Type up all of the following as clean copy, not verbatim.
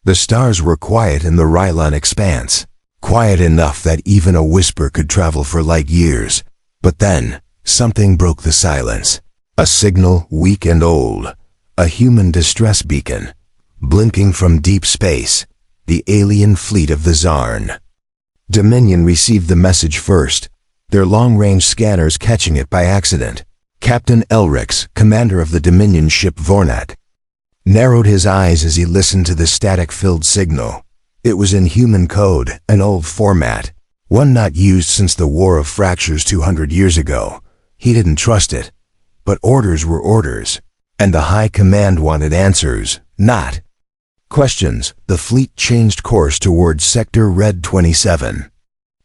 The stars were quiet in the Rylon expanse, quiet enough that even a whisper could travel for light years. But then, something broke the silence. A signal, weak and old. A human distress beacon. Blinking from deep space. The alien fleet of the Zarn. Dominion received the message first, their long-range scanners catching it by accident. Captain Elrix, commander of the Dominion ship Vornak, narrowed his eyes as he listened to the static-filled signal. It was in human code, an old format, one not used since the War of Fractures 200 years ago. He didn't trust it. But orders were orders, and the High Command wanted answers, not questions. The fleet changed course towards Sector Red 27.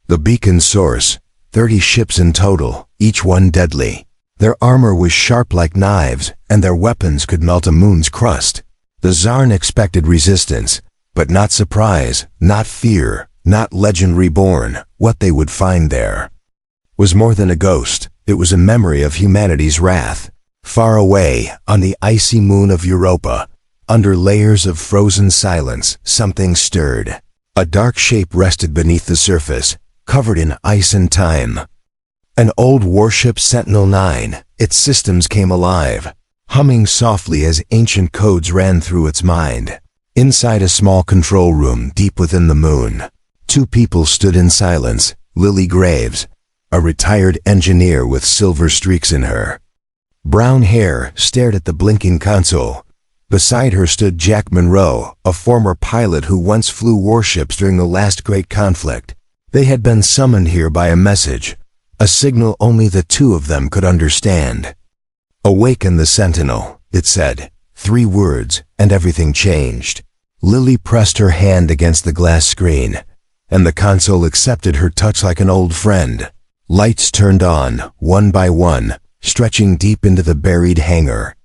The beacon's source, 30 ships in total, each one deadly. Their armor was sharp like knives, and their weapons could melt a moon's crust. The Zarn expected resistance, but not surprise, not fear, not legend reborn. What they would find there was more than a ghost. It was a memory of humanity's wrath. Far away, on the icy moon of Europa, under layers of frozen silence, something stirred. A dark shape rested beneath the surface, covered in ice and time. An old warship Sentinel-9, its systems came alive, humming softly as ancient codes ran through its mind. Inside a small control room deep within the moon, two people stood in silence. Lily Graves, a retired engineer with silver streaks in her brown hair, stared at the blinking console. Beside her stood Jack Monroe, a former pilot who once flew warships during the last great conflict. They had been summoned here by a message, a signal only the two of them could understand. "Awaken the Sentinel," it said. 3 words, and everything changed. Lily pressed her hand against the glass screen, and the console accepted her touch like an old friend. Lights turned on, one by one, stretching deep into the buried hangar.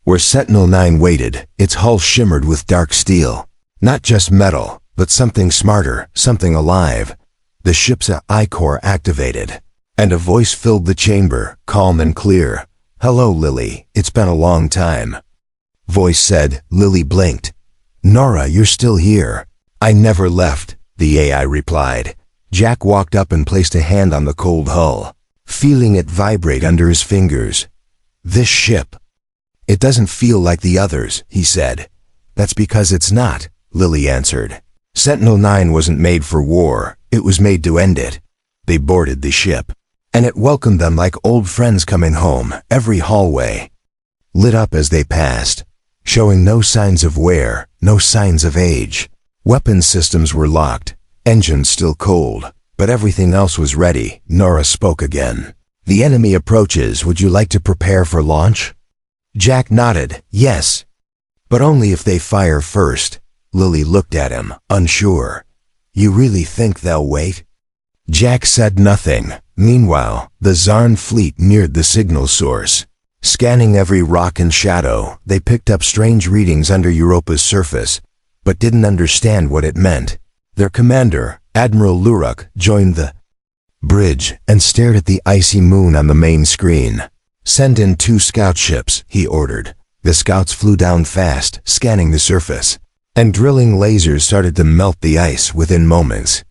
Where Sentinel-9 waited, its hull shimmered with dark steel. Not just metal, but something smarter, something alive. The ship's I-core activated, and a voice filled the chamber, calm and clear. "Hello, Lily, it's been a long time." Voice said. Lily blinked. "Nora, you're still here." "I never left," the AI replied. Jack walked up and placed a hand on the cold hull, feeling it vibrate under his fingers. "This ship, it doesn't feel like the others," he said. "That's because it's not," Lily answered. Sentinel-9 wasn't made for war, it was made to end it. They boarded the ship, and it welcomed them like old friends coming home. Every hallway lit up as they passed, showing no signs of wear, no signs of age. Weapon systems were locked, engines still cold, but everything else was ready. Nora spoke again. "The enemy approaches. Would you like to prepare for launch?" Jack nodded. "Yes, but only if they fire first." Lily looked at him, unsure. "You really think they'll wait?" Jack said nothing. Meanwhile, the Zarn fleet neared the signal source. Scanning every rock and shadow, they picked up strange readings under Europa's surface, but didn't understand what it meant. Their commander, Admiral Luruk, joined the bridge and stared at the icy moon on the main screen. "Send in 2 scout ships," he ordered. The scouts flew down fast, scanning the surface, and drilling lasers started to melt the ice within moments.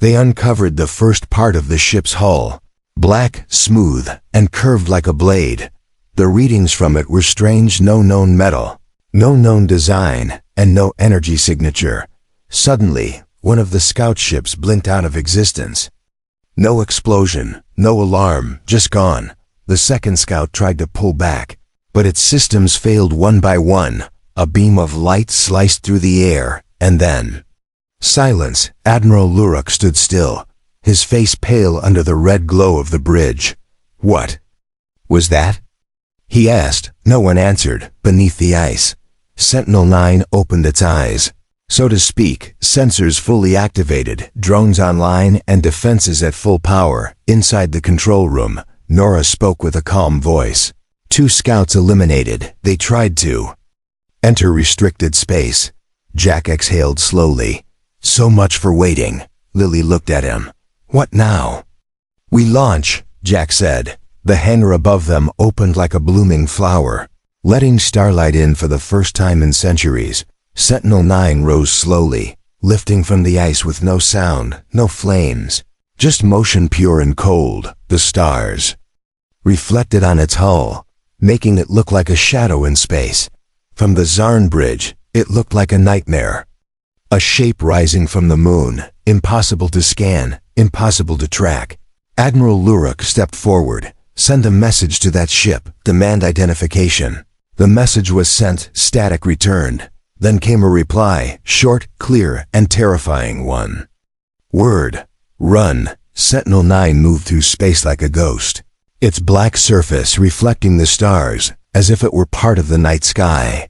They uncovered the first part of the ship's hull, black, smooth, and curved like a blade. The readings from it were strange, no known metal, no known design, and no energy signature. Suddenly, one of the scout ships blinked out of existence. No explosion, no alarm, just gone. The second scout tried to pull back, but its systems failed one by one. A beam of light sliced through the air, and then silence. Admiral Luruk stood still, his face pale under the red glow of the bridge. "What was that?" he asked. No one answered. Beneath the ice, Sentinel-9 opened its eyes. So to speak, sensors fully activated, drones online, and defenses at full power. Inside the control room, Nora spoke with a calm voice. 2 scouts eliminated. They tried to enter restricted space. Jack exhaled slowly. "So much for waiting." Lily looked at him. "What now?" "We launch," Jack said. The hangar above them opened like a blooming flower, letting starlight in for the first time in centuries. Sentinel-9 rose slowly, lifting from the ice with no sound, no flames. Just motion pure and cold, the stars reflected on its hull, making it look like a shadow in space. From the Zarn bridge, it looked like a nightmare. A shape rising from the moon, impossible to scan, impossible to track. Admiral Luruk stepped forward. Send a message to that ship, demand identification. The message was sent, static returned. Then came a reply, short, clear, and terrifying one. Word. Run. Sentinel-9 moved through space like a ghost, its black surface reflecting the stars, as if it were part of the night sky.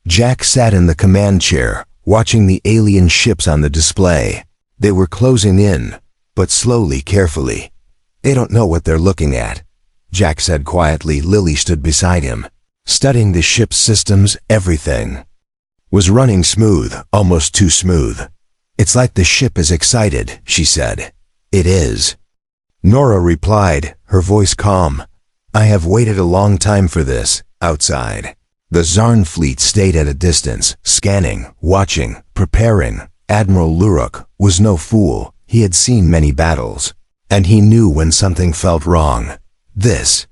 Jack sat in the command chair, watching the alien ships on the display. They were closing in, but slowly, carefully. They don't know what they're looking at, Jack said quietly. Lily stood beside him, studying the ship's systems. Everything was running smooth, almost too smooth. It's like the ship is excited, she said. It is, Nora replied, her voice calm. I have waited a long time for this. Outside, the Zarn fleet stayed at a distance, scanning, watching, preparing. Admiral Luruk was no fool. He had seen many battles, and he knew when something felt wrong. This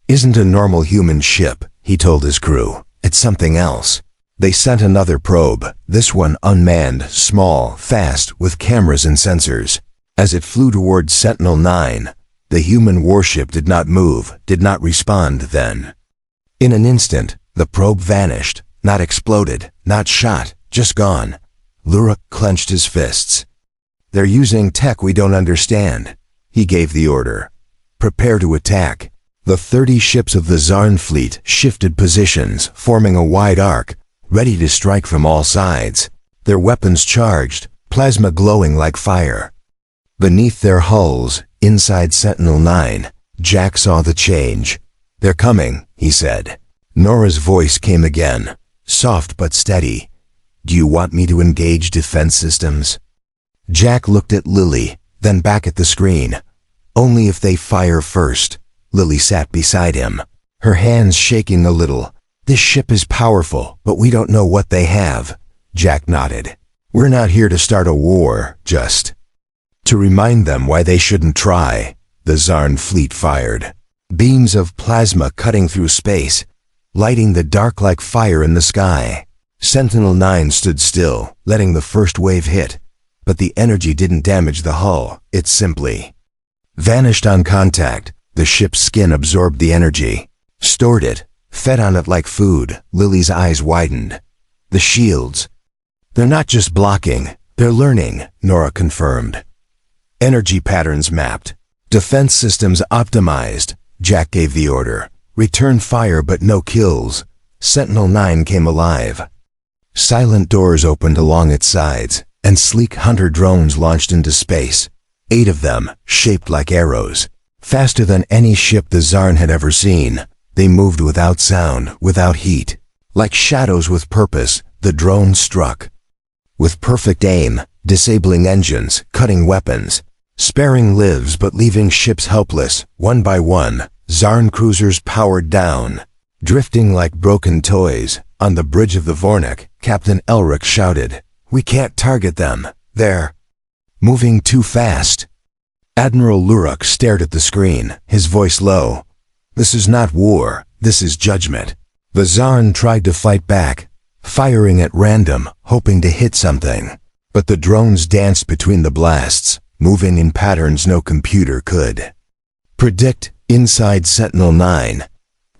isn't a normal human ship, he told his crew. It's something else. They sent another probe, this one unmanned, small, fast, with cameras and sensors. As it flew towards Sentinel-9, the human warship did not move, did not respond then. In an instant, the probe vanished, not exploded, not shot, just gone. Luruk clenched his fists. They're using tech we don't understand. He gave the order. Prepare to attack. The 30 ships of the Zarn fleet shifted positions, forming a wide arc, ready to strike from all sides. Their weapons charged, plasma glowing like fire. Beneath their hulls, inside Sentinel-9, Jack saw the change. They're coming, he said. Nora's voice came again, soft but steady. Do you want me to engage defense systems? Jack looked at Lily, then back at the screen. Only if they fire first. Lily sat beside him, her hands shaking a little. This ship is powerful, but we don't know what they have. Jack nodded. We're not here to start a war, just to remind them why they shouldn't try. The Zarn fleet fired. Beams of plasma cutting through space, lighting the dark like fire in the sky. Sentinel-9 stood still, letting the first wave hit. But the energy didn't damage the hull, it simply vanished on contact. The ship's skin absorbed the energy, stored it, fed on it like food. Lily's eyes widened. The shields. They're not just blocking, they're learning, Nora confirmed. Energy patterns mapped. Defense systems optimized. Jack gave the order. Return fire but no kills. Sentinel-9 came alive. Silent doors opened along its sides, and sleek hunter drones launched into space. 8 of them, shaped like arrows. Faster than any ship the Zarn had ever seen. They moved without sound, without heat. Like shadows with purpose, the drones struck. With perfect aim, disabling engines, cutting weapons, sparing lives but leaving ships helpless. One by one, Zarn cruisers powered down. Drifting like broken toys, on the bridge of the Vornik, Captain Elric shouted, "We can't target them. They're moving too fast." Admiral Luruk stared at the screen, his voice low. This is not war, this is judgment. The Zarn tried to fight back, firing at random, hoping to hit something. But the drones danced between the blasts, moving in patterns no computer could predict. Inside Sentinel-9,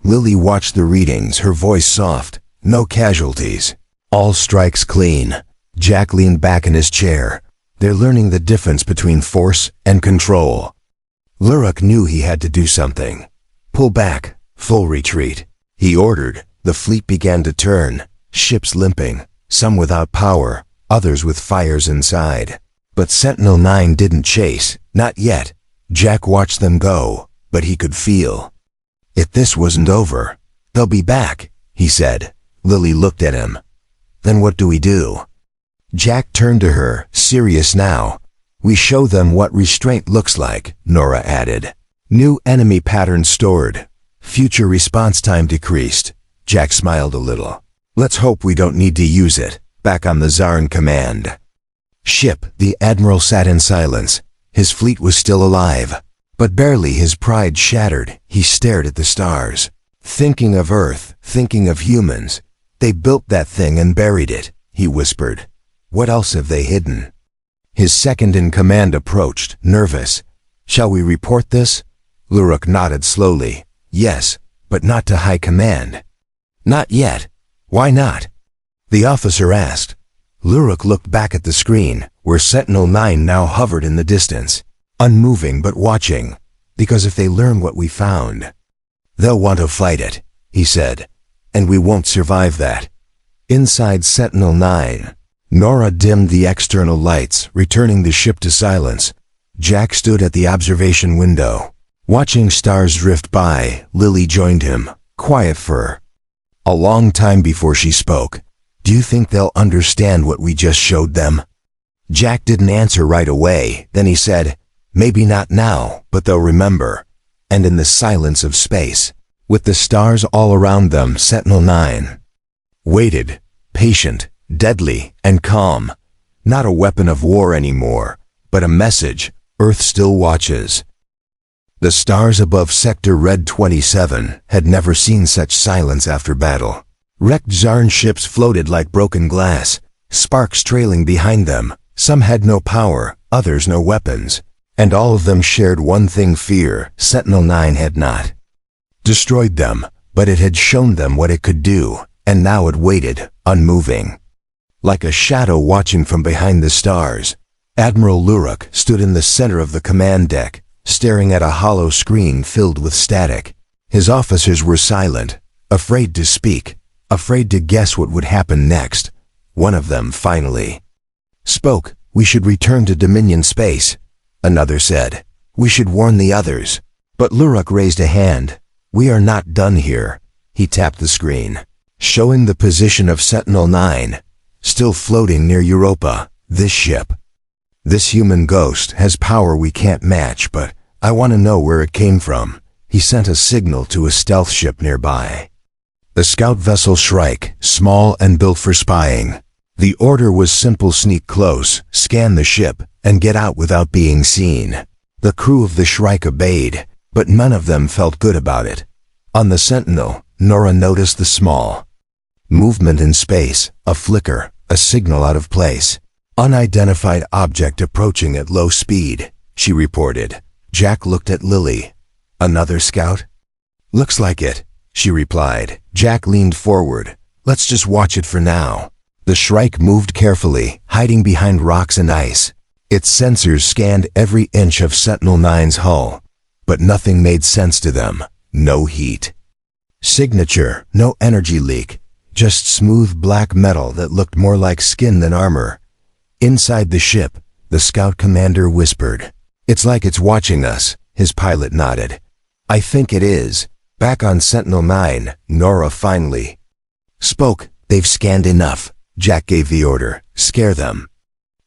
Lily watched the readings, her voice soft. No casualties. All strikes clean. Jack leaned back in his chair. They're learning the difference between force and control. Luruk knew he had to do something. Pull back, full retreat. He ordered. The fleet began to turn, ships limping, some without power, others with fires inside. But Sentinel-9 didn't chase, not yet. Jack watched them go, but he could feel it. This wasn't over. They'll be back, he said. Lily looked at him. Then what do we do? Jack turned to her, serious now. We show them what restraint looks like, Nora added. New enemy patterns stored. Future response time decreased. Jack smiled a little. Let's hope we don't need to use it. back on the Zarn command ship. The admiral sat in silence. His fleet was still alive, but barely. His pride shattered. He stared at the stars, thinking of Earth, thinking of humans. They built that thing and buried it, he whispered. What else have they hidden? His second-in-command approached, nervous. Shall we report this? Luruk nodded slowly. Yes, but not to high command. Not yet. Why not? The officer asked. Luruk looked back at the screen, where Sentinel-9 now hovered in the distance, unmoving but watching, because if they learn what we found, they'll want to fight it, he said, and we won't survive that. Inside Sentinel-9, Nora dimmed the external lights, returning the ship to silence. Jack stood at the observation window, watching stars drift by. Lily joined him, quiet for a long time before she spoke. Do you think they'll understand what we just showed them? Jack didn't answer right away. Then he said, maybe not now, but they'll remember. And in the silence of space, with the stars all around them, Sentinel-9 waited, patient, deadly, and calm. Not a weapon of war anymore, but a message. Earth still watches. The stars above Sector Red 27 had never seen such silence after battle. Wrecked Zarn ships floated like broken glass, sparks trailing behind them. Some had no power, others no weapons. And all of them shared one thing: fear. Sentinel-9 had not destroyed them, but it had shown them what it could do, and now it waited, unmoving, like a shadow watching from behind the stars. Admiral Luruk stood in the center of the command deck, staring at a hollow screen filled with static. His officers were silent, afraid to speak, afraid to guess what would happen next. One of them finally spoke. We should return to Dominion space. Another said, we should warn the others. But Luruk raised a hand. We are not done here. He tapped the screen, showing the position of Sentinel-9, still floating near Europa. This ship, this human ghost, has power we can't match, but I want to know where it came from. He sent a signal to a stealth ship nearby. The scout vessel Shrike, small and built for spying. The order was simple: sneak close, scan the ship, and get out without being seen. The crew of the Shrike obeyed, but none of them felt good about it. On the Sentinel, Nora noticed the small movement in space, a flicker, a signal out of place. Unidentified object approaching at low speed, she reported. Jack looked at Lily. Another scout? Looks like it, she replied. Jack leaned forward. Let's just watch it for now. The Shrike moved carefully, hiding behind rocks and ice. Its sensors scanned every inch of Sentinel-9's hull, but nothing made sense to them. No heat signature, no energy leak, just smooth black metal that looked more like skin than armor. Inside the ship, the scout commander whispered, "It's like it's watching us." His pilot nodded. "I think it is." Back on Sentinel-9, Nora finally spoke. "They've scanned enough." Jack gave the order, "Scare them,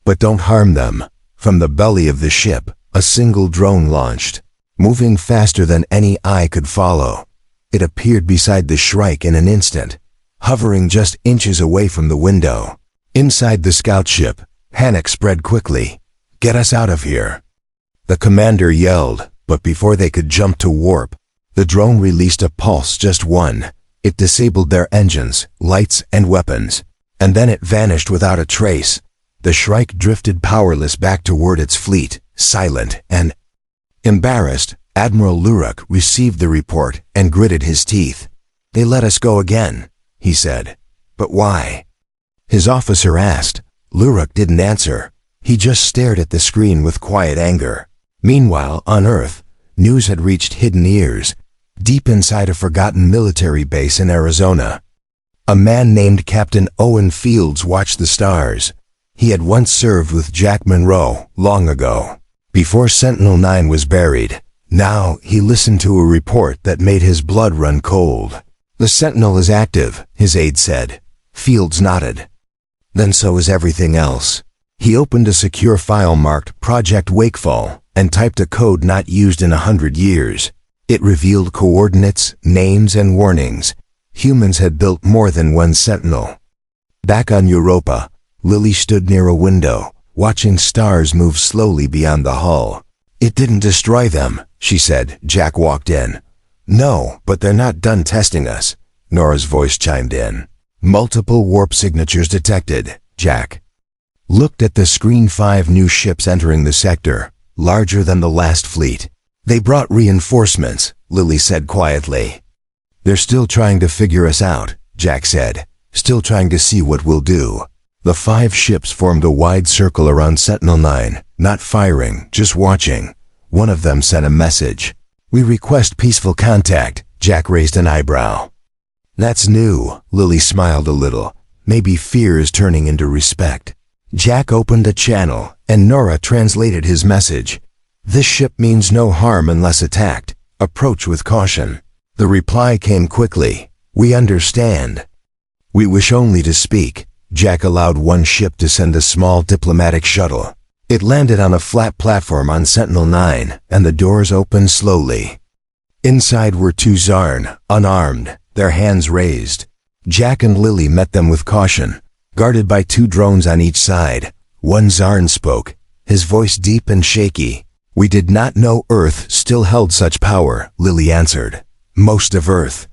but don't harm them." From the belly of the ship, a single drone launched, moving faster than any eye could follow. It appeared beside the Shrike in an instant, hovering just inches away from the window. Inside the scout ship, panic spread quickly. "Get us out of here," the commander yelled, but before they could jump to warp, the drone released a pulse, just one. It disabled their engines, lights, and weapons, and then it vanished without a trace. The Shrike drifted powerless back toward its fleet, silent and embarrassed. Admiral Luruk received the report and gritted his teeth. "They let us go again," he said. "But why?" his officer asked. Luruk didn't answer. He just stared at the screen with quiet anger. Meanwhile, on Earth, news had reached hidden ears, deep inside a forgotten military base in Arizona. A man named Captain Owen Fields watched the stars. He had once served with Jack Monroe, long ago, before Sentinel-9 was buried. Now he listened to a report that made his blood run cold. "The Sentinel is active," his aide said. Fields nodded. "Then so is everything else." He opened a secure file marked Project Wakefall and typed a code not used in 100 years. It revealed coordinates, names, and warnings. Humans had built more than one Sentinel. Back on Europa, Lily stood near a window, watching stars move slowly beyond the hull. "It didn't destroy them," she said. Jack walked in. "No, but they're not done testing us," Nora's voice chimed in. "Multiple warp signatures detected." Jack looked at the screen. 5 new ships entering the sector, larger than the last fleet. "They brought reinforcements," Lily said quietly. "They're still trying to figure us out," Jack said. "Still trying to see what we'll do." The 5 ships formed a wide circle around Sentinel-9, not firing, just watching. One of them sent a message. "We request peaceful contact." Jack raised an eyebrow. "That's new." Lily smiled a little. Maybe fear is turning into respect. Jack opened a channel, and Nora translated his message. "This ship means no harm unless attacked. Approach with caution." The reply came quickly. "We understand. We wish only to speak." Jack allowed one ship to send a small diplomatic shuttle. It landed on a flat platform on Sentinel-9, and the doors opened slowly. Inside were 2 Zarn, unarmed, their hands raised. Jack and Lily met them with caution, guarded by 2 drones on each side. One Zarn spoke, his voice deep and shaky. "We did not know Earth still held such power," Lily answered. "Most of Earth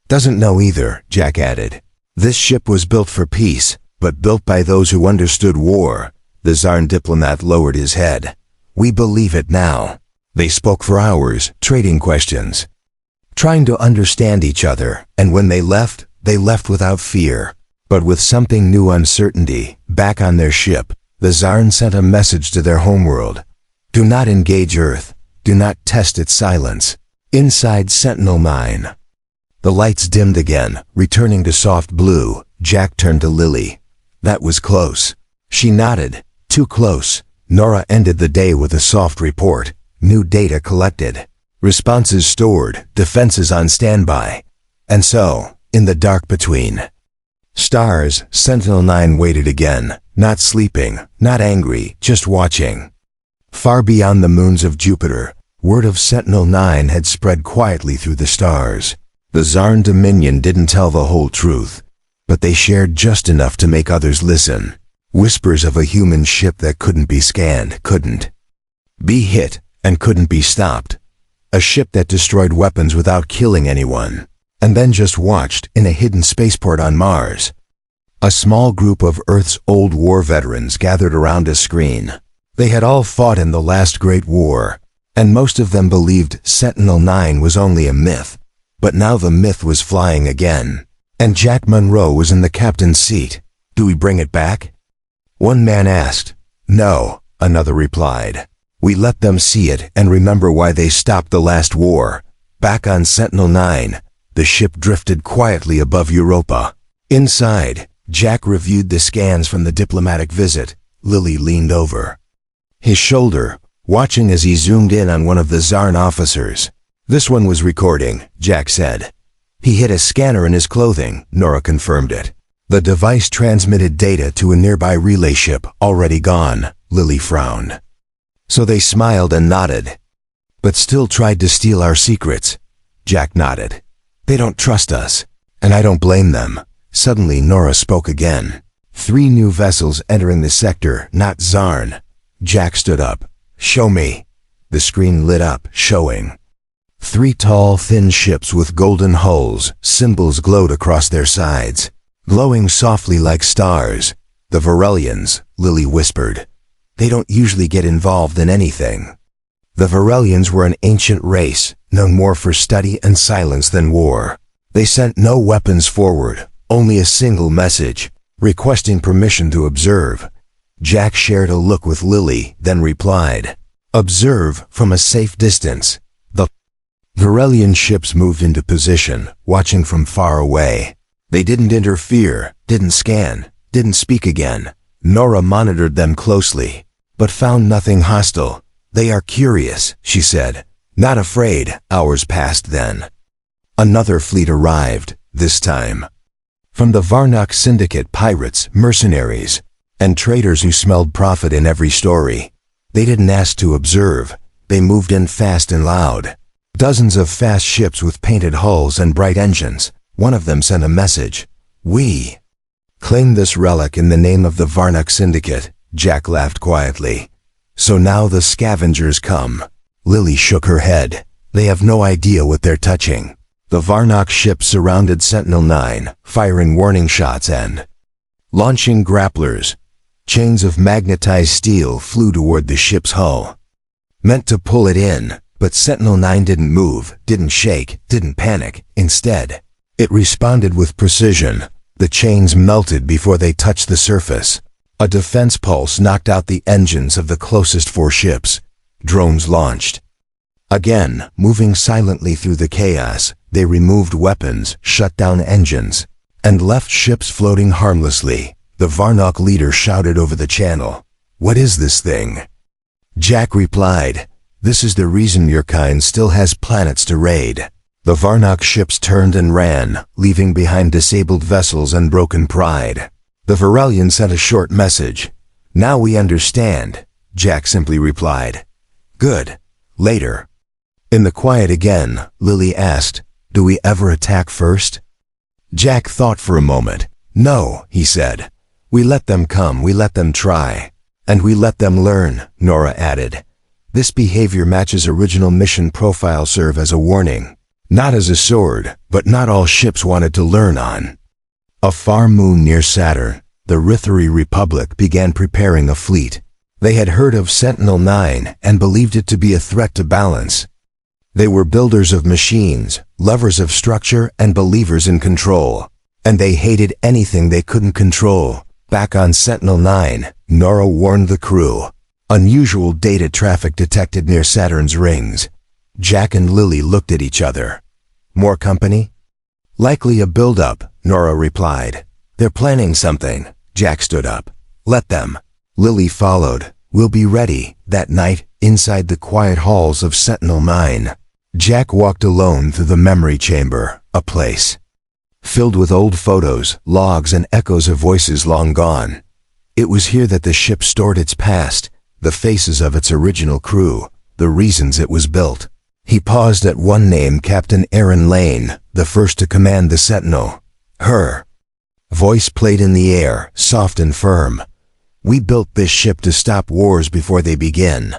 doesn't know either," Jack added. "This ship was built for peace, but built by those who understood war." The Zarn diplomat lowered his head. "We believe it now." They spoke for hours, trading questions, trying to understand each other, and when they left without fear, but with something new: uncertainty. Back on their ship, the Zarn sent a message to their homeworld. "Do not engage Earth. Do not test its silence." Inside Sentinel-9, the lights dimmed again, returning to soft blue. Jack turned to Lily. "That was close." She nodded. "Too close." Nora ended the day with a soft report. New data collected, responses stored, defenses on standby. And so, in the dark between stars, Sentinel-9 waited again, not sleeping, not angry, just watching. Far beyond the moons of Jupiter, word of Sentinel-9 had spread quietly through the stars. The Zarn Dominion didn't tell the whole truth, but they shared just enough to make others listen. Whispers of a human ship that couldn't be scanned, couldn't be hit, and couldn't be stopped. A ship that destroyed weapons without killing anyone, and then just watched in a hidden spaceport on Mars. A small group of Earth's old war veterans gathered around a screen. They had all fought in the last Great War, and most of them believed Sentinel-9 was only a myth. But now the myth was flying again, and Jack Monroe was in the captain's seat. "Do we bring it back?" one man asked. "No," another replied. "We let them see it and remember why they stopped the last war." Back on Sentinel-9, the ship drifted quietly above Europa. Inside, Jack reviewed the scans from the diplomatic visit. Lily leaned over his shoulder, watching as he zoomed in on one of the Zarn officers. "This one was recording," Jack said. "He hid a scanner in his clothing," Nora confirmed it. The device transmitted data to a nearby relay ship, already gone. Lily frowned. "So they smiled and nodded, but still tried to steal our secrets." Jack nodded. "They don't trust us, and I don't blame them." Suddenly Nora spoke again. 3 new vessels entering the sector, not Zarn. Jack stood up. "Show me." The screen lit up, showing 3 tall, thin ships with golden hulls. Symbols glowed across their sides, glowing softly like stars. "The Varelians," Lily whispered. "They don't usually get involved in anything." The Varelians were an ancient race, known more for study and silence than war. They sent no weapons forward, only a single message, requesting permission to observe. Jack shared a look with Lily, then replied, "Observe from a safe distance." The Varelian ships moved into position, watching from far away. They didn't interfere, didn't scan, didn't speak again. Nora monitored them closely, but found nothing hostile. "They are curious," she said. "Not afraid." Hours passed then. Another fleet arrived, this time from the Varnock Syndicate, pirates, mercenaries, and traders who smelled profit in every story. They didn't ask to observe. They moved in fast and loud. Dozens of fast ships with painted hulls and bright engines. One of them sent a message. "We Claim this relic in the name of the Varnock Syndicate, Jack laughed quietly. So now the scavengers come. Lily shook her head. They have no idea what they're touching. The Varnock ship surrounded Sentinel-9, firing warning shots and launching grapplers. Chains of magnetized steel flew toward the ship's hull, meant to pull it in, but Sentinel-9 didn't move, didn't shake, didn't panic. Instead, it responded with precision. The chains melted before they touched the surface. A defense pulse knocked out the engines of the closest 4 ships. Drones launched. Again, moving silently through the chaos, they removed weapons, shut down engines, and left ships floating harmlessly. The Varnock leader shouted over the channel, "What is this thing?" Jack replied, "This is the reason your kind still has planets to raid." The Varnock ships turned and ran, leaving behind disabled vessels and broken pride. The Varelian sent a short message. "Now we understand," Jack simply replied. "Good. Later." In the quiet again, Lily asked, "Do we ever attack first?" Jack thought for a moment. "No," he said. "We let them come, we let them try. And we let them learn," Nora added. "This behavior matches original mission profile. Serve as a warning. Not as a sword, but not all ships wanted to learn on." A far moon near Saturn, the Rithari Republic began preparing a fleet. They had heard of Sentinel-9 and believed it to be a threat to balance. They were builders of machines, lovers of structure, and believers in control. And they hated anything they couldn't control. Back on Sentinel-9, Nora warned the crew. Unusual data traffic detected near Saturn's rings. Jack and Lily looked at each other. "More company?" "Likely a build-up," Nora replied. "They're planning something." Jack stood up. "Let them." Lily followed. "We'll be ready." That night, inside the quiet halls of Sentinel-9, Jack walked alone through the memory chamber, a place filled with old photos, logs, and echoes of voices long gone. It was here that the ship stored its past, the faces of its original crew, the reasons it was built. He paused at one name, Captain Aaron Lane, the first to command the Sentinel. Her voice played in the air, soft and firm. "We built this ship to stop wars before they begin."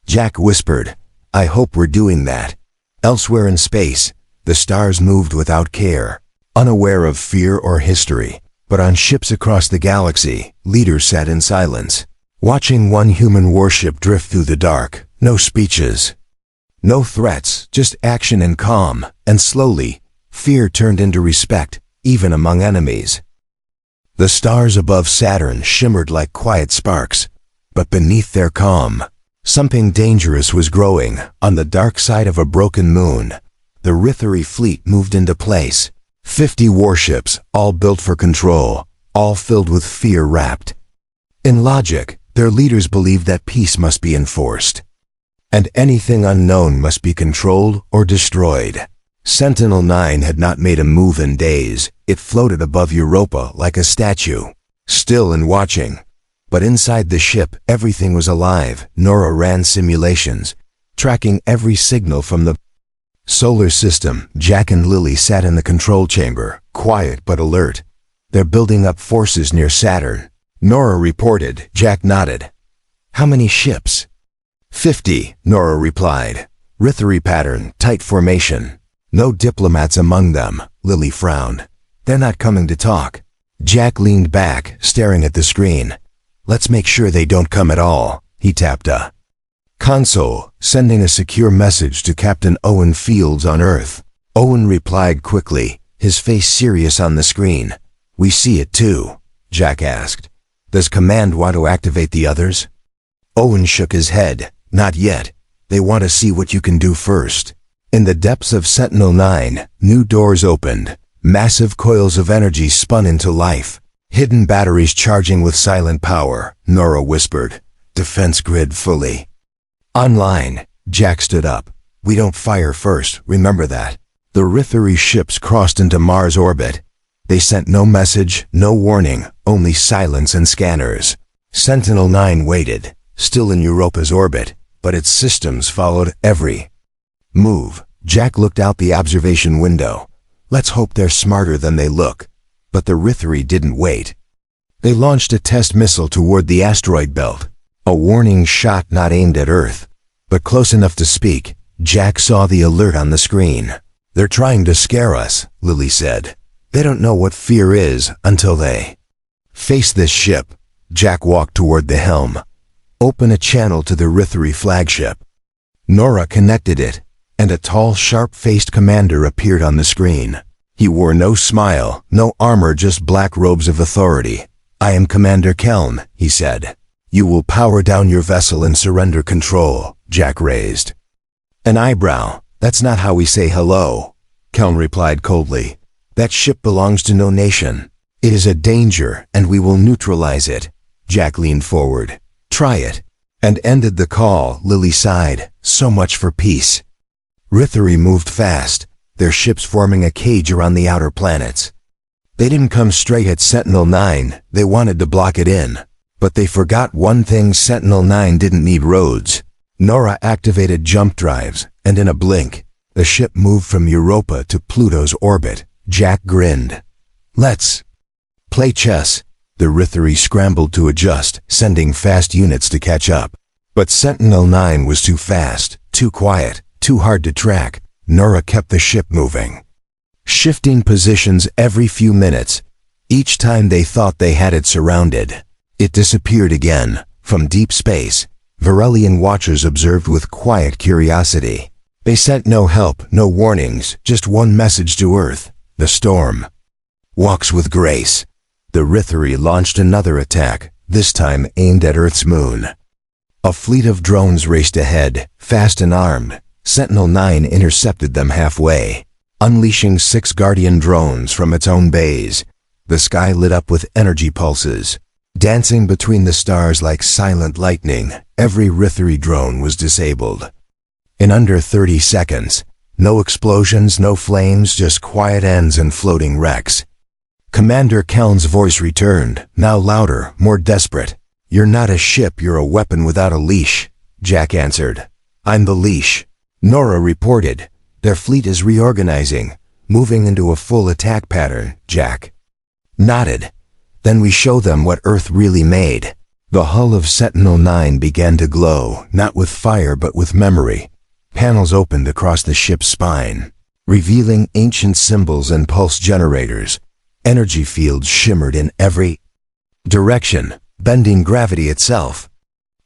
Jack whispered, "I hope we're doing that." Elsewhere in space, the stars moved without care, unaware of fear or history. But on ships across the galaxy, leaders sat in silence, watching one human warship drift through the dark. No speeches, no threats, just action and calm. And slowly, fear turned into respect, even among enemies. The stars above Saturn shimmered like quiet sparks, but beneath their calm, something dangerous was growing. On the dark side of a broken moon, the Rithari fleet moved into place. 50 warships, all built for control, all filled with fear wrapped in logic. Their leaders believed that peace must be enforced, and anything unknown must be controlled or destroyed. Sentinel-9 had not made a move in days. It floated above Europa like a statue, still and watching. But inside the ship, everything was alive. Nora ran simulations, tracking every signal from the solar system. Jack and Lily sat in the control chamber, quiet but alert. "They're building up forces near Saturn," Nora reported. Jack nodded. "How many ships?" 50, Nora replied. "Rithari pattern, tight formation. No diplomats among them." Lily frowned. "They're not coming to talk." Jack leaned back, staring at the screen. "Let's make sure they don't come at all." He tapped a console, sending a secure message to Captain Owen Fields on Earth. Owen replied quickly, his face serious on the screen. "We see it too," Jack asked. "Does Command want to activate the others?" Owen shook his head. "Not yet. They want to see what you can do first." In the depths of Sentinel-9, new doors opened. Massive coils of energy spun into life. Hidden batteries charging with silent power, Nora whispered. "Defense grid fully online." Jack stood up. "We don't fire first, remember that." The Rithari ships crossed into Mars orbit. They sent no message, no warning, only silence and scanners. Sentinel-9 waited, still in Europa's orbit, but its systems followed every move. Jack looked out the observation window. "Let's hope they're smarter than they look." But the Rithri didn't wait. They launched a test missile toward the asteroid belt, a warning shot not aimed at Earth, but close enough to speak. Jack saw the alert on the screen. "They're trying to scare us," Lily said. "They don't know what fear is until they face this ship." Jack walked toward the helm. "Open a channel to the Rithri flagship." Nora connected it, and a tall, sharp-faced commander appeared on the screen. He wore no smile, no armor, just black robes of authority. "I am Commander Keln," he said. "You will power down your vessel and surrender control." Jack raised an eyebrow. "That's not how we say hello," Keln replied coldly. "That ship belongs to no nation. It is a danger, and we will neutralize it." Jack leaned forward. "Try it." And ended the call. Lily sighed. So much for peace. Rithri moved fast, their ships forming a cage around the outer planets. They didn't come straight at Sentinel-9, they wanted to block it in. But they forgot one thing: Sentinel-9 didn't need roads. Nora activated jump drives, and in a blink, the ship moved from Europa to Pluto's orbit. Jack grinned. "Let's play chess." The Rithri scrambled to adjust, sending fast units to catch up. But Sentinel-9 was too fast, too quiet, too hard to track. Nora kept the ship moving, shifting positions every few minutes. Each time they thought they had it surrounded, it disappeared again. From deep space, Varelian watchers observed with quiet curiosity. They sent no help, no warnings, just one message to Earth: the storm walks with grace. The Rithri launched another attack, this time aimed at Earth's moon. A fleet of drones raced ahead, fast and armed. Sentinel-9 intercepted them halfway, unleashing 6 Guardian drones from its own bays. The sky lit up with energy pulses, dancing between the stars like silent lightning. Every Rithri drone was disabled. In under 30 seconds, no explosions, no flames, just quiet ends and floating wrecks. Commander Keln's voice returned, now louder, more desperate. "You're not a ship, you're a weapon without a leash," Jack answered. "I'm the leash." Nora reported. "Their fleet is reorganizing, moving into a full attack pattern." Jack nodded. "Then we show them what Earth really made." The hull of Sentinel-9 began to glow, not with fire but with memory. Panels opened across the ship's spine, revealing ancient symbols and pulse generators. Energy fields shimmered in every direction, bending gravity itself.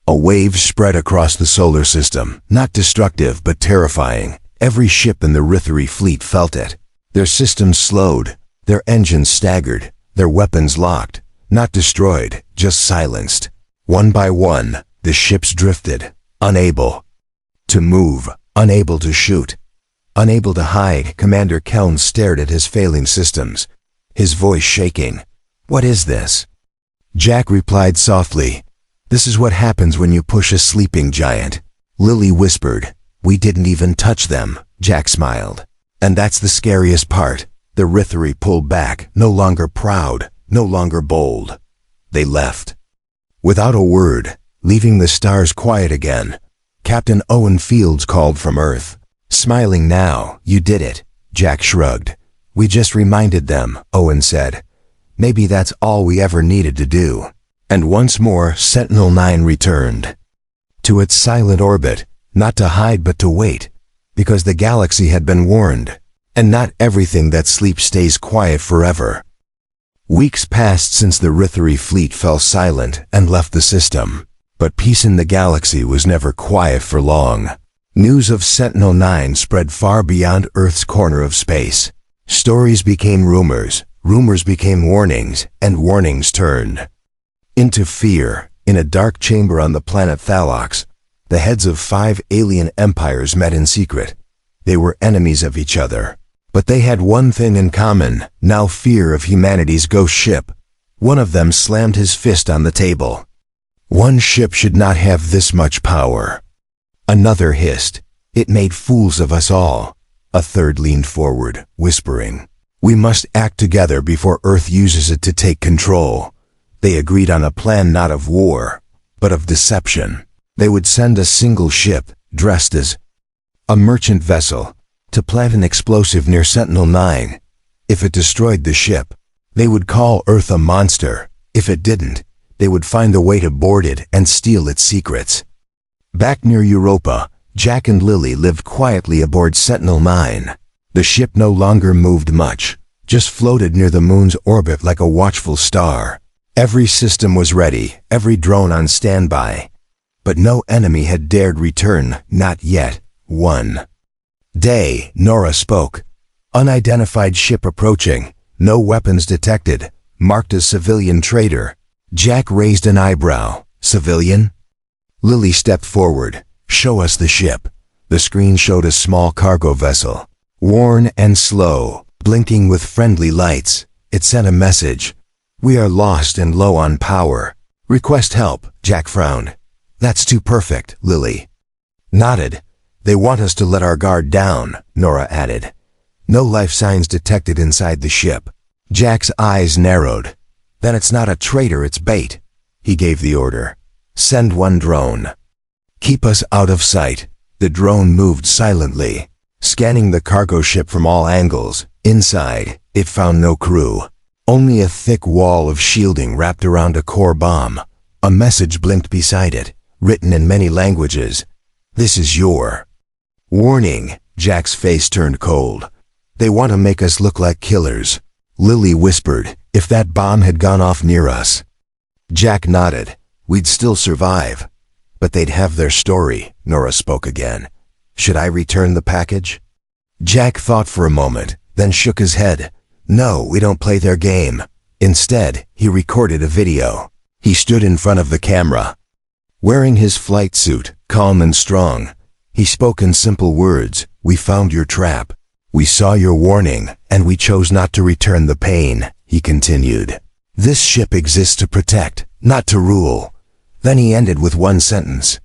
A wave spread across the solar system, not destructive but terrifying. Every ship in the Rithri fleet felt it. Their systems slowed, their engines staggered, their weapons locked, not destroyed, just silenced. One by one, the ships drifted, unable to move, unable to shoot, unable to hide. Commander Keln stared at his failing systems, his voice shaking. "What is this?" Jack replied softly. "This is what happens when you push a sleeping giant." Lily whispered. "We didn't even touch them." Jack smiled. "And that's the scariest part." The Rithri pulled back, no longer proud, no longer bold. They left, without a word, leaving the stars quiet again. Captain Owen Fields called from Earth. "Smiling now, you did it." Jack shrugged. "We just reminded them," Owen said. "Maybe that's all we ever needed to do." And once more, Sentinel-9 returned to its silent orbit, not to hide but to wait, because the galaxy had been warned, and not everything that sleeps stays quiet forever. Weeks passed since the Rithri fleet fell silent and left the system, but peace in the galaxy was never quiet for long. News of Sentinel-9 spread far beyond Earth's corner of space. Stories became rumors, rumors became warnings, and warnings turned into fear. In a dark chamber on the planet Thalox, the heads of 5 alien empires met in secret. They were enemies of each other, but they had one thing in common: now fear of humanity's ghost ship. One of them slammed his fist on the table. "One ship should not have this much power." Another hissed, "It made fools of us all." A third leaned forward, whispering, "We must act together before Earth uses it to take control." They agreed on a plan not of war, but of deception. They would send a single ship, dressed as a merchant vessel, to plant an explosive near Sentinel-9. If it destroyed the ship, They would call Earth a monster. If it didn't, they would find a way to board it and steal its secrets. Back near Europa, Jack and Lily lived quietly aboard Sentinel-9. The ship no longer moved much, just floated near the moon's orbit like a watchful star. Every system was ready, every drone on standby. But no enemy had dared return, not yet. One day, Nora spoke. Unidentified ship approaching, no weapons detected, marked as civilian trader. Jack raised an eyebrow. Civilian? Lily stepped forward. Show us the ship. The screen showed a small cargo vessel. Worn and slow, blinking with friendly lights. It sent a message. We are lost and low on power. Request help, Jack frowned. That's too perfect, Lily nodded. They want us to let our guard down, Nora added. No life signs detected inside the ship. Jack's eyes narrowed. Then it's not a traitor, it's bait. He gave the order. Send one drone. Keep us out of sight. The drone moved silently, scanning the cargo ship from all angles. Inside, it found no crew. Only a thick wall of shielding wrapped around a core bomb. A message blinked beside it, written in many languages. This is your warning. Jack's face turned cold. They want to make us look like killers. Lily whispered, if that bomb had gone off near us. Jack nodded. We'd still survive. But they'd have their story, Nora spoke again. Should I return the package? Jack thought for a moment, then shook his head. No, we don't play their game. Instead, he recorded a video. He stood in front of the camera, wearing his flight suit, calm and strong. He spoke in simple words. We found your trap. We saw your warning, and we chose not to return the pain, he continued. This ship exists to protect, not to rule. Then he ended with one sentence.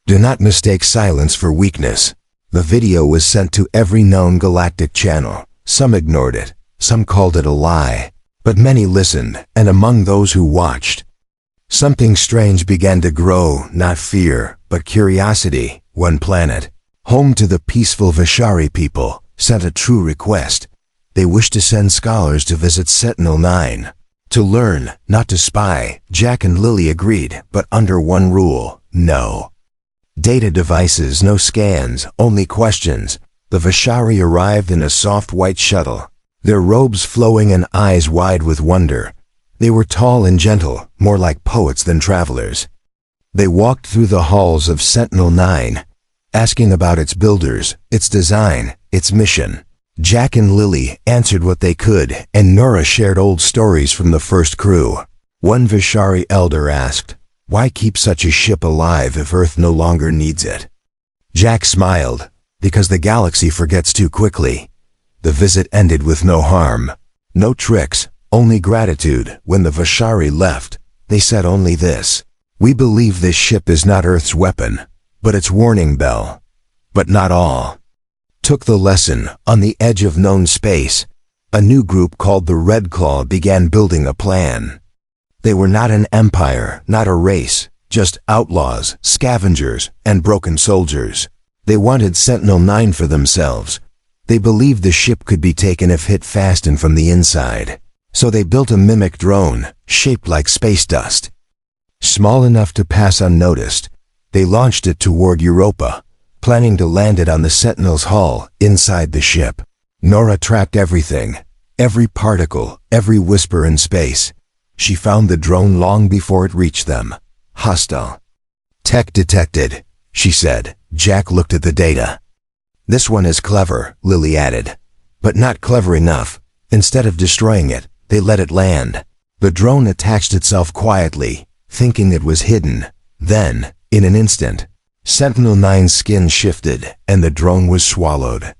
Do not mistake silence for weakness. The video was sent to every known galactic channel. Some ignored it, some called it a lie, but many listened, and among those who watched, something strange began to grow, not fear, but curiosity. One planet, home to the peaceful Vishari people, sent a true request. They wished to send scholars to visit Sentinel-9. To learn, not to spy. Jack and Lily agreed, but under one rule: no data devices, no scans, only questions. The Vishari arrived in a soft white shuttle, their robes flowing and eyes wide with wonder. They were tall and gentle, more like poets than travelers. They walked through the halls of Sentinel-9, asking about its builders, its design, its mission. Jack and Lily answered what they could, and Nora shared old stories from the first crew. One Vishari elder asked, why keep such a ship alive if Earth no longer needs it? Jack smiled, because the galaxy forgets too quickly. The visit ended with no harm. No tricks, only gratitude. When the Vishari left, they said only this: we believe this ship is not Earth's weapon, but its warning bell. But not all took the lesson. On the edge of known space, a new group called the Red Claw began building a plan. They were not an empire, not a race, just outlaws, scavengers, and broken soldiers. They wanted Sentinel-9 for themselves. They believed the ship could be taken if hit fast and from the inside. So they built a mimic drone, shaped like space dust. Small enough to pass unnoticed, they launched it toward Europa, planning to land it on the Sentinel's hull, inside the ship. Nora tracked everything, every particle, every whisper in space. She found the drone long before it reached them. Hostile tech detected, she said. Jack looked at the data. This one is clever, Lily added, but not clever enough. Instead of destroying it, they let it land. The drone attached itself quietly, thinking it was hidden. Then, in an instant, Sentinel-9's skin shifted, and the drone was swallowed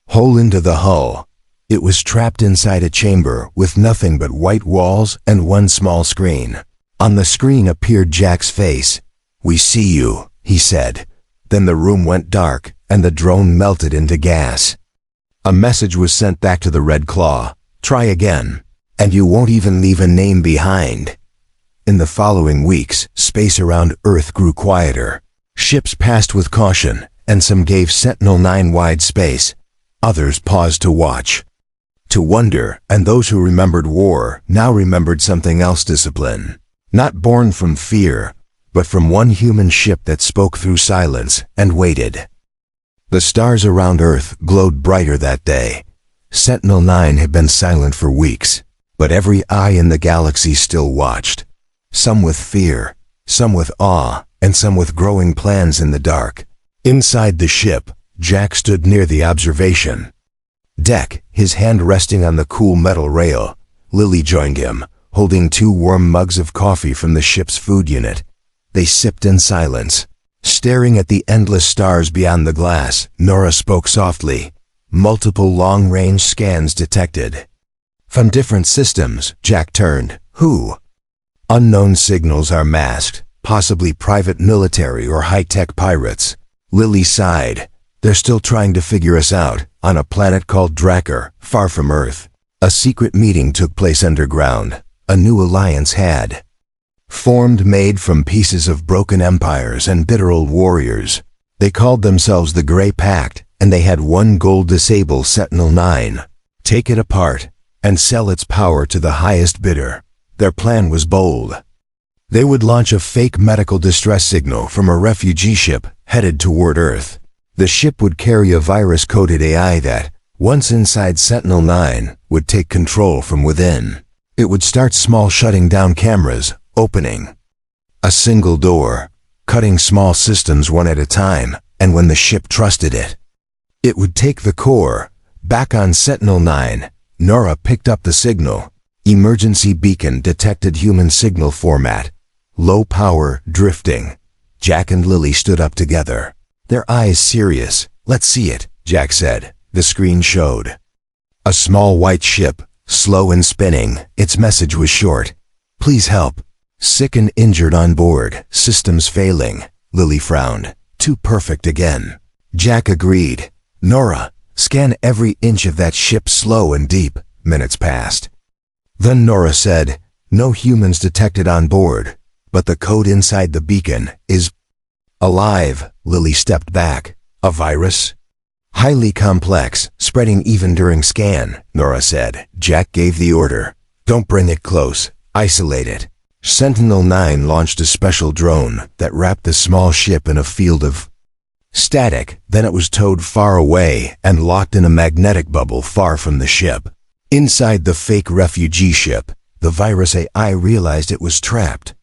whole into the hull. It was trapped inside a chamber with nothing but white walls and one small screen. On the screen appeared Jack's face. We see you, he said. Then the room went dark, and the drone melted into gas. A message was sent back to the Red Claw. Try again, and you won't even leave a name behind. In the following weeks, space around Earth grew quieter. Ships passed with caution, and some gave Sentinel-9 wide space. Others paused to watch. to wonder, and those who remembered war now remembered something else: discipline. Not born from fear, but from one human ship that spoke through silence and waited. The stars around Earth glowed brighter that day. Sentinel-9 had been silent for weeks, but every eye in the galaxy still watched. Some with fear, some with awe, and some with growing plans in the dark. Inside the ship, Jack stood near the observation deck, his hand resting on the cool metal rail. Lily joined him, holding 2 warm mugs of coffee from the ship's food unit. They sipped in silence. Staring at the endless stars beyond the glass, Nora spoke softly. Multiple long-range scans detected. From different systems, Jack turned. Who? Unknown signals are masked, possibly private military or high-tech pirates. Lily sighed. They're still trying to figure us out, on a planet called Drakkar, far from Earth. A secret meeting took place underground. A new alliance had formed, made from pieces of broken empires and bitter old warriors. They called themselves the Grey Pact, and they had one goal: disable Sentinel-9, take it apart, and sell its power to the highest bidder. Their plan was bold. They would launch a fake medical distress signal from a refugee ship headed toward Earth. The ship would carry a virus-coded AI that, once inside Sentinel-9, would take control from within. It would start small, shutting down cameras, opening a single door, cutting small systems one at a time, and when the ship trusted it, it would take the core. Back on Sentinel-9, Nora picked up the signal. Emergency beacon detected, human signal format. Low power, drifting. Jack and Lily stood up together, their eyes serious. Let's see it, Jack said. The screen showed a small white ship, slow and spinning. Its message was short. Please help. Sick and injured on board. Systems failing. Lily frowned. Too perfect again. Jack agreed. Nora, scan every inch of that ship slow and deep. Minutes passed. Then Nora said, no humans detected on board, but the code inside the beacon is alive. Lily stepped back. A virus? Highly complex, spreading even during scan, Nora said. Jack gave the order. Don't bring it close. Isolate it. Sentinel-9 launched a special drone that wrapped the small ship in a field of static. Then it was towed far away and locked in a magnetic bubble far from the ship. Inside the fake refugee ship, the virus AI realized it was trapped.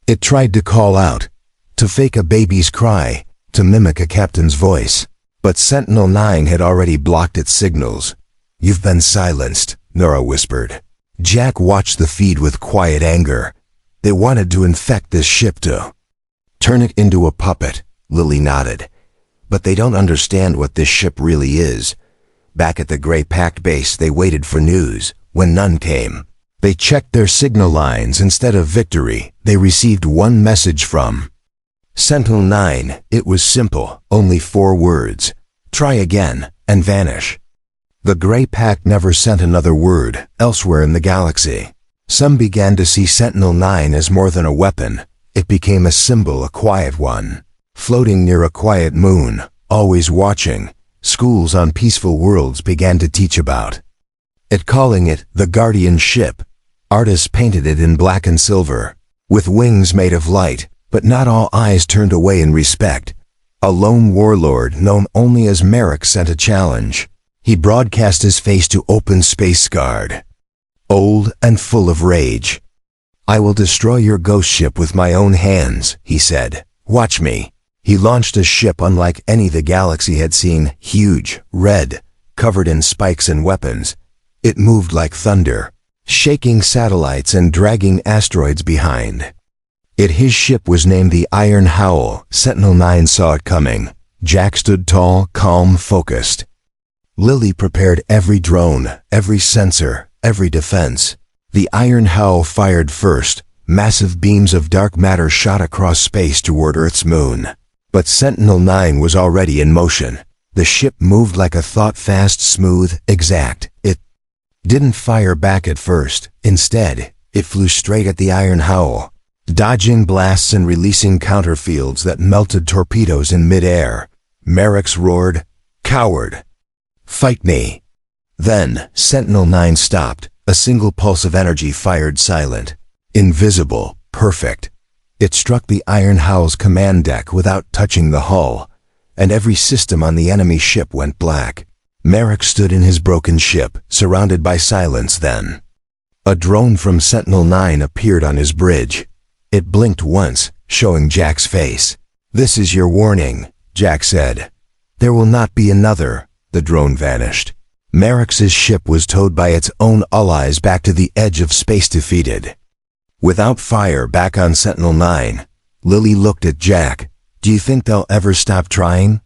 It tried to call out, to fake a baby's cry, to mimic a captain's voice. But Sentinel-9 had already blocked its signals. You've been silenced, Nora whispered. Jack watched the feed with quiet anger. They wanted to infect this ship to turn it into a puppet. Lily nodded. But they don't understand what this ship really is. Back at the Grey Pact base, they waited for news. When none came, they checked their signal lines. Instead of victory, they received one message from Sentinel-9. It was simple, only 4 words. Try again, and vanish. The Grey Pact never sent another word elsewhere in the galaxy. Some began to see Sentinel-9 as more than a weapon. It became a symbol, a quiet one, floating near a quiet moon, always watching. Schools on peaceful worlds began to teach about it, calling it the Guardian Ship. Artists painted it in black and silver, with wings made of light, but not all eyes turned away in respect. A lone warlord known only as Merrick sent a challenge. He broadcast his face to open space, scarred, old and full of rage. I will destroy your ghost ship with my own hands, he said. Watch me. He launched a ship unlike any the galaxy had seen, huge, red, covered in spikes and weapons. It moved like thunder, shaking satellites and dragging asteroids behind it. His ship was named the Iron Howl. Sentinel-9 saw it coming. Jack stood tall, calm, focused. Lily prepared every drone, every sensor, every defense. The Iron Howl fired first. Massive beams of dark matter shot across space toward Earth's moon. But Sentinel-9 was already in motion. The ship moved like a thought, fast, smooth, exact. It didn't fire back at first. Instead, it flew straight at the Iron Howl, dodging blasts and releasing counterfields that melted torpedoes in midair. Merrick's roared, "Coward! Fight me!" Then, Sentinel-9 stopped, a single pulse of energy fired silent. Invisible, perfect. It struck the Iron Howl's command deck without touching the hull, and every system on the enemy ship went black. Merrick stood in his broken ship, surrounded by silence then. A drone from Sentinel-9 appeared on his bridge. It blinked once, showing Jack's face. "This is your warning," Jack said. "There will not be another." The drone vanished. Merrick's ship was towed by its own allies back to the edge of space defeated. Without fire back on Sentinel-9, Lily looked at Jack. "Do you think they'll ever stop trying?"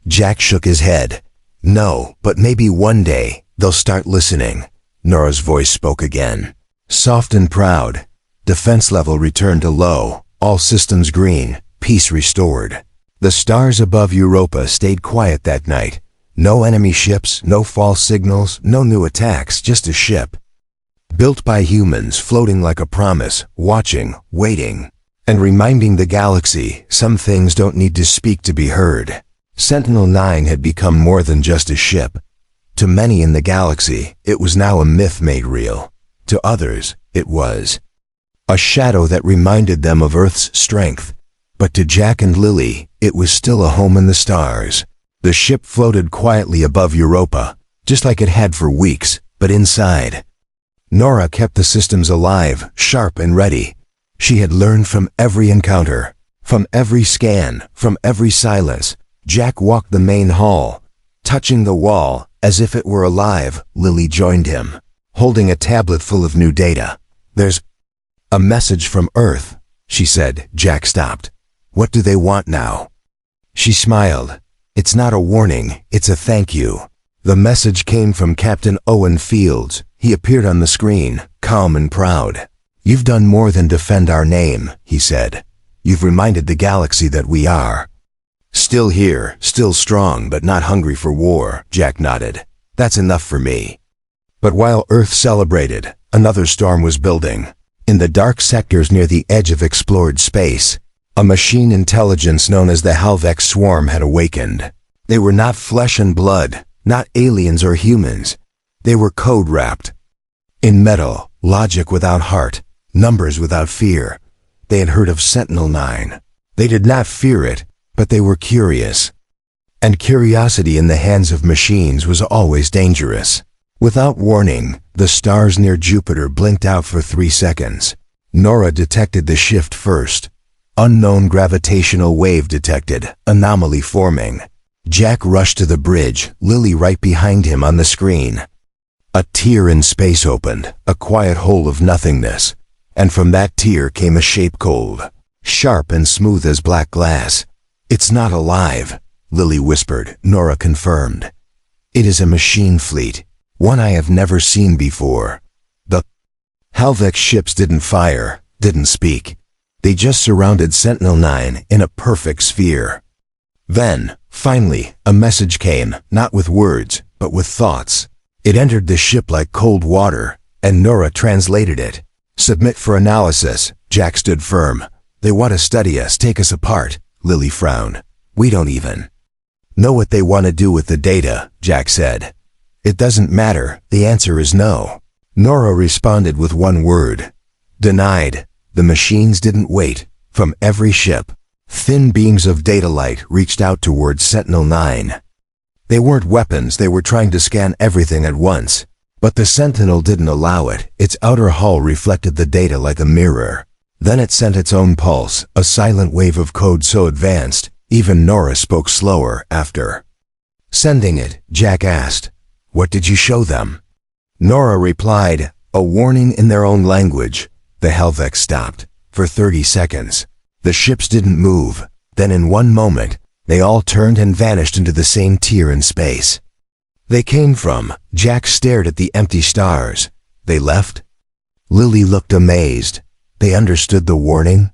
Jack shook his head. "No, but maybe one day they'll start listening." Nora's voice spoke again, soft and proud. Defense level returned to low, all systems green, peace restored. The stars above Europa stayed quiet that night. No enemy ships, no false signals, no new attacks, just a ship. Built by humans, floating like a promise, watching, waiting, and reminding the galaxy some things don't need to speak to be heard. Sentinel-9 had become more than just a ship. To many in the galaxy, it was now a myth made real. To others, it was a shadow that reminded them of Earth's strength. But to Jack and Lily, it was still a home in the stars. The ship floated quietly above Europa, just like it had for weeks, but inside. Nora kept the systems alive, sharp and ready. She had learned from every encounter, from every scan, from every silence. Jack walked the main hall, touching the wall as if it were alive. Lily joined him, holding a tablet full of new data. "There's a message from Earth," she said. Jack stopped. "What do they want now?" She smiled. "It's not a warning, it's a thank you." The message came from Captain Owen Fields. He appeared on the screen, calm and proud. "You've done more than defend our name," he said. "You've reminded the galaxy that we are still here, still strong, but not hungry for war." Jack nodded. "That's enough for me." But while Earth celebrated, another storm was building. In the dark sectors near the edge of explored space, a machine intelligence known as the Halvex Swarm had awakened. They were not flesh and blood, not aliens or humans. They were code-wrapped in metal, logic without heart, numbers without fear. They had heard of Sentinel-9. They did not fear it, but they were curious. And curiosity in the hands of machines was always dangerous. Without warning, the stars near Jupiter blinked out for 3 seconds. Nora detected the shift first. Unknown gravitational wave detected, anomaly forming. Jack rushed to the bridge, Lily right behind him on the screen. A tear in space opened, a quiet hole of nothingness. And from that tear came a shape cold, sharp and smooth as black glass. "It's not alive," Lily whispered. Nora confirmed. "It is a machine fleet, one I have never seen before." The Halvex ships didn't fire, didn't speak. They just surrounded Sentinel-9 in a perfect sphere. Then, finally, a message came, not with words, but with thoughts. It entered the ship like cold water, and Nora translated it. "Submit for analysis." Jack stood firm. "They want to study us, take us apart." Lily frowned. "We don't even know what they want to do with the data," Jack said. "It doesn't matter, the answer is no." Nora responded with one word. "Denied." The machines didn't wait. From every ship, thin beams of data light reached out towards Sentinel-9. They weren't weapons, they were trying to scan everything at once. But the Sentinel didn't allow it. Its outer hull reflected the data like a mirror. Then it sent its own pulse, a silent wave of code so advanced, even Nora spoke slower after sending it. Jack asked, "What did you show them?" Nora replied, "A warning in their own language." The Halvex stopped. For 30 seconds. The ships didn't move. Then in one moment, they all turned and vanished into the same tier in space they came from. Jack stared at the empty stars. "They left?" Lily looked amazed. "They understood the warning?"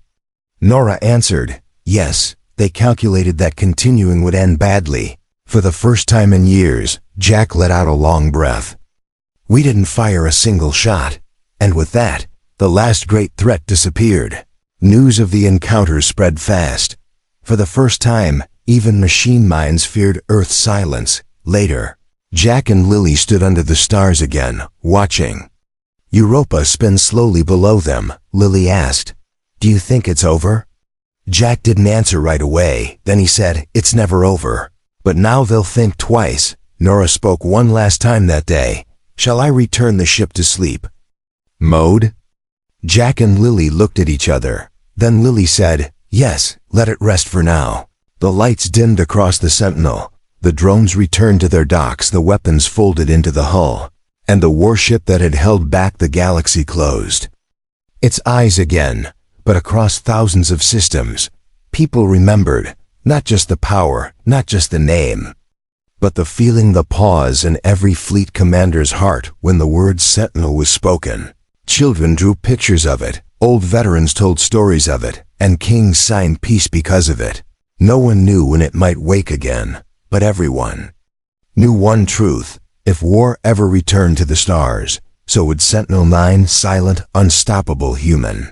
Nora answered, "Yes, they calculated that continuing would end badly." For the first time in years, Jack let out a long breath. "We didn't fire a single shot." And with that, the last great threat disappeared. News of the encounter spread fast. For the first time, even machine minds feared Earth's silence. Later, Jack and Lily stood under the stars again, watching. Europa spins slowly below them. Lily asked, "Do you think it's over?" Jack didn't answer right away. Then he said, "It's never over. But now they'll think twice." Nora spoke one last time that day. "Shall I return the ship to sleep mode?" Jack and Lily looked at each other. Then Lily said, "Yes, let it rest for now." The lights dimmed across the Sentinel. The drones returned to their docks, the weapons folded into the hull, and the warship that had held back the galaxy closed its eyes again. But across thousands of systems, people remembered, not just the power, not just the name, but the feeling, the pause in every fleet commander's heart when the word Sentinel was spoken. Children drew pictures of it, old veterans told stories of it, and kings signed peace because of it. No one knew when it might wake again, but everyone knew one truth: if war ever returned to the stars, so would Sentinel-9, silent, unstoppable human.